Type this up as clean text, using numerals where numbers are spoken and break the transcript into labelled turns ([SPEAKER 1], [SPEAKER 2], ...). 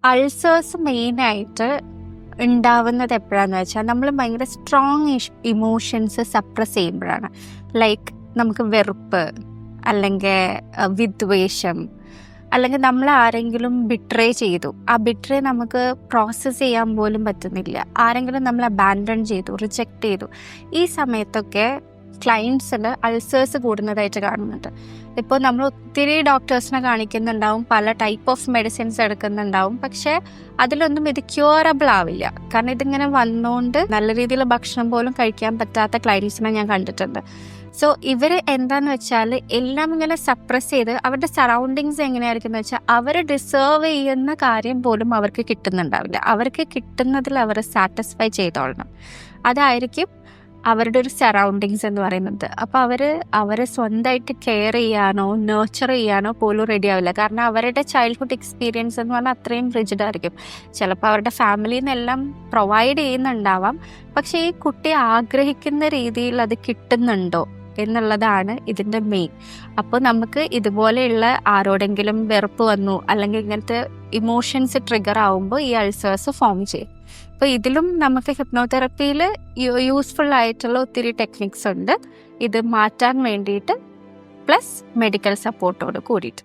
[SPEAKER 1] Ulcers മെയിനായിട്ട് ഉണ്ടാവുന്നത് എപ്പോഴാന്ന് വെച്ചാൽ നമ്മൾ ഭയങ്കര സ്ട്രോങ് ഇമോഷൻസ് സപ്രസ് ചെയ്യുമ്പോഴാണ്. ലൈക്ക് നമുക്ക് വെറുപ്പ്, അല്ലെങ്കിൽ വിദ്വേഷം, അല്ലെങ്കിൽ നമ്മൾ ആരെങ്കിലും ബിട്രേ ചെയ്തു, ആ ബിട്രേ നമുക്ക് പ്രോസസ്സ് ചെയ്യാൻ പോലും പറ്റുന്നില്ല, ആരെങ്കിലും നമ്മൾ അബാൻഡൺ ചെയ്തു, റിജക്റ്റ് ചെയ്തു, ഈ സമയത്തൊക്കെ ക്ലയൻസിന് അൾസേഴ്സ് കൂടുന്നതായിട്ട് കാണുന്നുണ്ട്. ഇപ്പോൾ നമ്മൾ ഒത്തിരി ഡോക്ടേഴ്സിനെ കാണിക്കുന്നുണ്ടാവും, പല ടൈപ്പ് ഓഫ് മെഡിസിൻസ് എടുക്കുന്നുണ്ടാവും, പക്ഷേ അതിലൊന്നും ഇത് ക്യൂറബിൾ ആവില്ല. കാരണം ഇതിങ്ങനെ വന്നുകൊണ്ട് നല്ല രീതിയിൽ ഭക്ഷണം പോലും കഴിക്കാൻ പറ്റാത്ത ക്ലയൻസിനെ ഞാൻ കണ്ടിട്ടുണ്ട്. സോ ഇവർ എന്താന്ന് വെച്ചാൽ എല്ലാം ഇങ്ങനെ സപ്രസ് ചെയ്ത് അവരുടെ സറൗണ്ടിങ്സ് എങ്ങനെയായിരിക്കും എന്ന് വെച്ചാൽ അവർ ഡിസേർവ് ചെയ്യുന്ന കാര്യം പോലും അവർക്ക് കിട്ടുന്നുണ്ടാവില്ല. അവർക്ക് കിട്ടുന്നതിൽ അവർ സാറ്റിസ്ഫൈ ചെയ്തോളണം. അതായിരിക്കും അവരുടെ ഒരു സറൗണ്ടിങ്സ് എന്ന് പറയുന്നത്. അപ്പോൾ അവരെ സ്വന്തമായിട്ട് കെയർ ചെയ്യാനോ നേർച്ചർ ചെയ്യാനോ പോലും റെഡി ആവില്ല. കാരണം അവരുടെ ചൈൽഡ്ഹുഡ് എക്സ്പീരിയൻസ് എന്ന് പറഞ്ഞാൽ അത്രയും റിജിഡ് ആയിരിക്കും. ചിലപ്പോൾ അവരുടെ ഫാമിലിയിൽ നിന്നെല്ലാം പ്രൊവൈഡ് ചെയ്യുന്നുണ്ടാവാം, പക്ഷേ ഈ കുട്ടി ആഗ്രഹിക്കുന്ന രീതിയിൽ അത് കിട്ടുന്നുണ്ടോ എന്നുള്ളതാണ് ഇതിൻ്റെ മെയിൻ. അപ്പോൾ നമുക്ക് ഇതുപോലെയുള്ള ആരോടെങ്കിലും വെറുപ്പ് വന്നു, അല്ലെങ്കിൽ ഇങ്ങനത്തെ ഇമോഷൻസ് ട്രിഗർ ആവുമ്പോൾ ഈ അൾസേഴ്സ് ഫോം ചെയ്യും. അപ്പോൾ ഇതിലും നമുക്ക് ഹിപ്നോതെറപ്പിയിൽ യൂസ്ഫുൾ ആയിട്ടുള്ള ഒത്തിരി ടെക്നിക്സ് ഉണ്ട് ഇത് മാറ്റാൻ വേണ്ടിയിട്ട്, പ്ലസ് മെഡിക്കൽ സപ്പോർട്ടോട് കൂടിയിട്ട്.